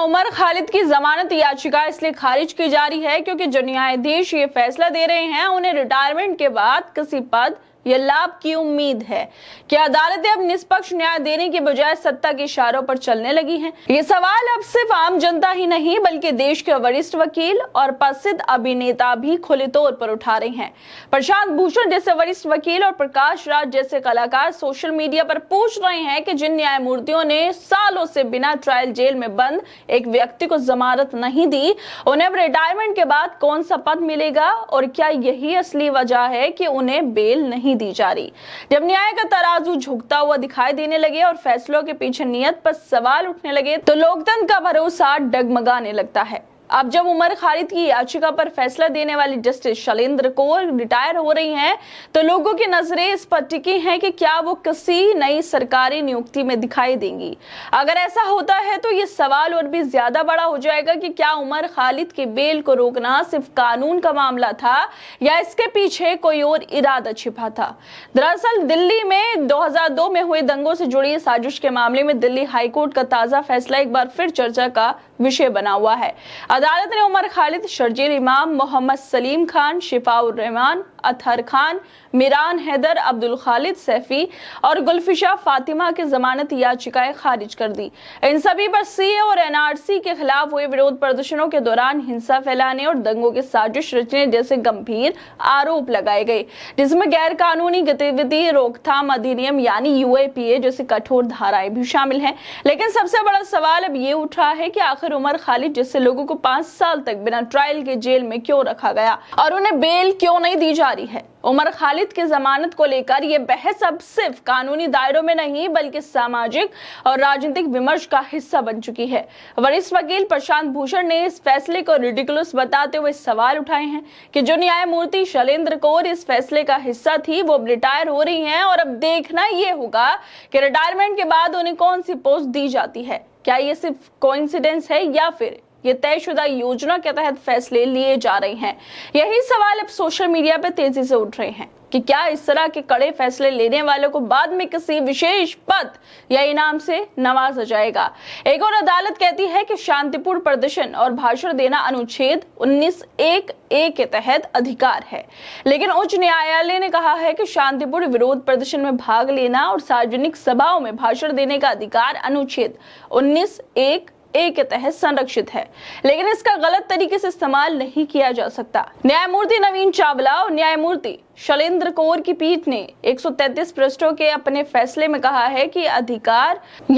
उमर खालिद की जमानत याचिका इसलिए खारिज की जा रही है क्योंकि जो न्यायाधीश ये फैसला दे रहे हैं उन्हें रिटायरमेंट के बाद किसी पद यह लाभ की उम्मीद है कि अदालतें अब निष्पक्ष न्याय देने की बजाय सत्ता के इशारों पर चलने लगी हैं। ये सवाल अब सिर्फ आम जनता ही नहीं बल्कि देश के वरिष्ठ वकील और प्रसिद्ध अभिनेता भी खुले तौर पर उठा रहे हैं। प्रशांत भूषण जैसे वरिष्ठ वकील और प्रकाश राज जैसे कलाकार सोशल मीडिया पर पूछ रहे हैं कि जिन न्यायमूर्तियों ने सालों से बिना ट्रायल जेल में बंद एक व्यक्ति को जमानत नहीं दी, उन्हें अब रिटायरमेंट के बाद कौन सा पद मिलेगा और क्या यही असली वजह है कि उन्हें बेल नहीं दी जा रही। जब न्याय का तराजू झुकता हुआ दिखाई देने लगे और फैसलों के पीछे नियत पर सवाल उठने लगे तो लोकतंत्र का भरोसा डगमगाने लगता है। अब जब उमर खालिद की याचिका पर फैसला देने वाली जस्टिस शैलेंद्र कौर रिटायर हो रही हैं, तो लोगों की नजरें इस पर टिकी हैं कि क्या वो किसी नई सरकारी नियुक्ति में दिखाई देंगी। अगर ऐसा होता है तो ये सवाल और भी ज्यादा बड़ा हो जाएगा कि क्या उमर खालिद की बेल को रोकना सिर्फ कानून का मामला था या इसके पीछे कोई और इरादा छिपा था। दरअसल दिल्ली में 2002 में हुए दंगों से जुड़ी साजिश के मामले में दिल्ली हाईकोर्ट का ताजा फैसला एक बार फिर चर्चा का विषय बना हुआ है। अदालत ने उमर खालिद, शर्जील इमाम, मोहम्मद सलीम खान, शिफाउर रहमान, अतहर खान, मीरान हैदर, अब्दुल खालिद सैफी और गुलफिशा फातिमा की जमानत याचिकाएं खारिज कर दी। इन सभी पर सीए और एनआरसी के खिलाफ हुए विरोध प्रदर्शनों के दौरान हिंसा फैलाने और दंगों की साजिश रचने जैसे गंभीर आरोप लगाए गए, जिसमें गैर कानूनी गतिविधि रोकथाम अधिनियम यानी यूएपीए जैसी कठोर धाराएं भी शामिल हैं। लेकिन सबसे बड़ा सवाल अब ये उठ रहा है कि आखिर उमर खालिद जैसे लोगों को 5 साल तक बिना ट्रायल के जेल में क्यों रखा गया और उन्हें बेल क्यों नहीं दी जा रही है। उमर खालिद की जमानत को लेकर यह बहस अब सिर्फ कानूनी दायरों में नहीं बल्कि सामाजिक और राजनीतिक विमर्श का हिस्सा बन चुकी है। वरिष्ठ वकील प्रशांत भूषण ने इस फैसले को रिडिकुलस बताते हुए सवाल उठाए हैं कि जो न्यायमूर्ति शैलेंद्र कौर इस फैसले का हिस्सा थी वो अब रिटायर हो रही हैं और अब देखना यह होगा कि रिटायरमेंट के बाद उन्हें कौन सी पोस्ट दी जाती है। क्या ये सिर्फ कोइंसिडेंस है या फिर ये तयशुदा योजना के तहत फैसले लिए जा रहे हैं। यही सवाल अब सोशल मीडिया पर तेजी से उठ रहे हैं कि क्या इस तरह के कड़े फैसले लेने वालों को बाद में किसी विशेष पद या इनाम से नवाजा जाएगा। एक और अदालत कहती है कि शांतिपूर्ण प्रदर्शन और भाषण देना अनुच्छेद 19(1)(a) के तहत अधिकार है, लेकिन उच्च न्यायालय ने कहा है कि शांतिपूर्ण विरोध प्रदर्शन में भाग लेना और सार्वजनिक सभाओं में भाषण देने का अधिकार अनुच्छेद 19(1)(a) के तहत संरक्षित है, लेकिन इसका गलत तरीके से इस्तेमाल नहीं किया जा सकता। न्यायमूर्ति नवीन चावला और न्यायमूर्ति शैलेंद्र कौर की पीठ ने 133 पृष्ठों के अपने फैसले में कहा है कि यह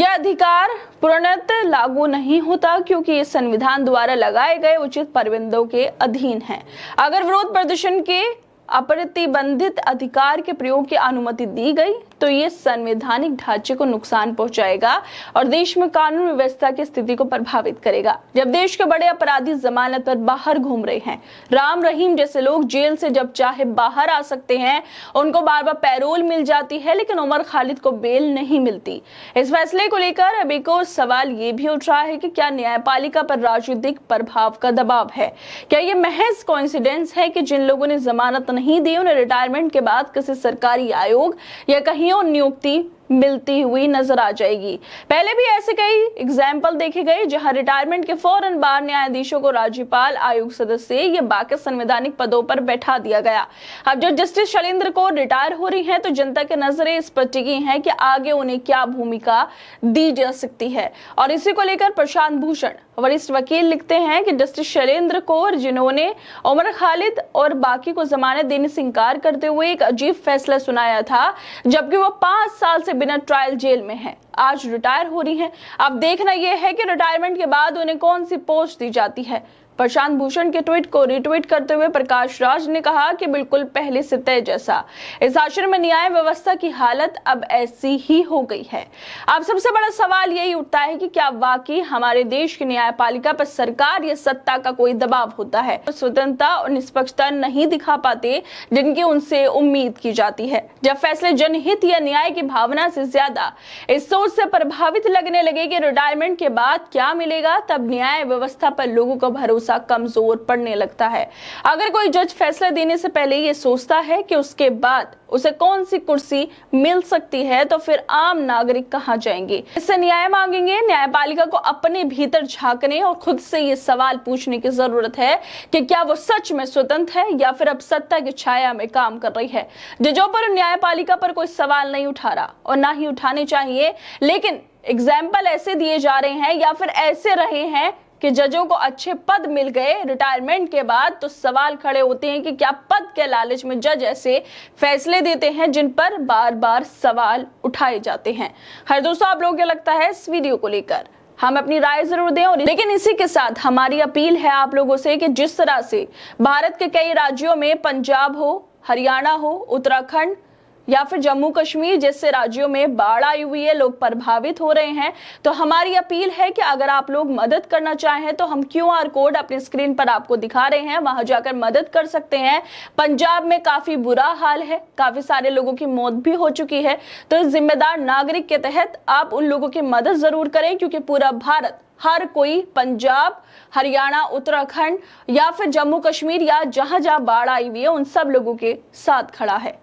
अधिकार पूर्णतः लागू नहीं होता क्योंकि ये संविधान द्वारा लगाए गए उचित प्रतिबंधों के अधीन है। अगर विरोध प्रदर्शन के अप्रतिबंधित अधिकार के प्रयोग की अनुमति दी गई तो ये संवैधानिक ढांचे को नुकसान पहुंचाएगा और देश में कानून व्यवस्था की स्थिति को प्रभावित करेगा। जब देश के बड़े अपराधी जमानत पर बाहर घूम रहे हैं, राम रहीम जैसे लोग जेल से जब चाहे बाहर आ सकते हैं, उनको बार बार पैरोल मिल जाती है, लेकिन उमर खालिद को बेल नहीं मिलती। इस फैसले को लेकर अब एक और सवाल ये भी उठ रहा है कि क्या न्यायपालिका पर राजनीतिक प्रभाव का दबाव है। क्या ये महज कोइंसिडेंस है कि जिन लोगों ने जमानत नहीं दी उन्हें रिटायरमेंट के बाद किसी सरकारी आयोग या कहीं और नियुक्ति मिलती हुई नजर आ जाएगी। पहले भी ऐसे कई एग्जाम्पल देखे गए जहां रिटायरमेंट के फौरन बाद न्यायाधीशों को राज्यपाल, आयोग सदस्य या बाकी संवैधानिक पदों पर बैठा दिया गया। अब जो जस्टिस शैलेंद्र कौर रिटायर हो रही हैं तो जनता की नजरें इस पर टिकी हैं कि आगे उन्हें क्या भूमिका दी जा सकती है। और इसी को लेकर प्रशांत भूषण वरिष्ठ वकील लिखते हैं कि जस्टिस शैलेंद्र कौर जिन्होंने उमर खालिद और बाकी को जमानत देने से इंकार करते हुए एक अजीब फैसला सुनाया था, जबकि वो 5 साल से बिना ट्रायल जेल में है, आज रिटायर हो रही हैं। अब देखना यह है कि रिटायरमेंट के बाद उन्हें कौन सी पोस्ट दी जाती है। प्रशांत भूषण के ट्वीट को रिट्वीट करते हुए प्रकाश राज ने कहा कि बिल्कुल पहले से तय जैसा इस आश्रम में न्याय व्यवस्था की हालत अब ऐसी ही हो गई है। अब सबसे बड़ा सवाल यही उठता है कि क्या वाकई हमारे देश की न्यायपालिका पर सरकार या सत्ता का कोई दबाव होता है, तो स्वतंत्रता और निष्पक्षता नहीं दिखा पाते जिनकी उनसे उम्मीद की जाती है। जब फैसले जनहित या न्याय की भावना से ज्यादा इस सोच से प्रभावित लगने लगे कि रिटायरमेंट के बाद क्या मिलेगा, तब न्याय व्यवस्था पर लोगों का भरोसा कमजोर पड़ने लगता है। अगर कोई जज फैसला देने से पहले ये सोचता है कि उसके बाद उसे कौन सी कुर्सी मिल सकती है, तो फिर आम नागरिक कहां जाएंगे? इससे न्याय मांगेंगे। न्यायपालिका को अपने भीतर झांकने और खुद से ये सवाल पूछने की जरूरत है कि क्या वो सच में स्वतंत्र है या फिर अब सत्ता की छाया में काम कर रही है। जजों पर न्यायपालिका पर कोई सवाल नहीं उठा रहा और ना ही उठाने चाहिए, लेकिन एग्जाम्पल ऐसे दिए जा रहे हैं या फिर ऐसे रहे हैं कि जजों को अच्छे पद मिल गए रिटायरमेंट के बाद, तो सवाल खड़े होते हैं कि क्या पद के लालच में जज ऐसे फैसले देते हैं जिन पर बार बार सवाल उठाए जाते हैं। हर दोस्तों, आप लोगों को लगता है इस वीडियो को लेकर हम अपनी राय जरूर दें। और लेकिन इसी के साथ हमारी अपील है आप लोगों से कि जिस तरह से भारत के कई राज्यों में, पंजाब हो, हरियाणा हो, उत्तराखंड या फिर जम्मू कश्मीर जैसे राज्यों में बाढ़ आई हुई है, लोग प्रभावित हो रहे हैं, तो हमारी अपील है कि अगर आप लोग मदद करना चाहें तो हम QR कोड अपनी स्क्रीन पर आपको दिखा रहे हैं, वहां जाकर मदद कर सकते हैं। पंजाब में काफी बुरा हाल है, काफी सारे लोगों की मौत भी हो चुकी है, तो इस जिम्मेदार नागरिक के तहत आप उन लोगों की मदद जरूर करें, क्योंकि पूरा भारत, हर कोई पंजाब, हरियाणा, उत्तराखंड या फिर जम्मू कश्मीर या जहां जहां बाढ़ आई हुई है उन सब लोगों के साथ खड़ा है।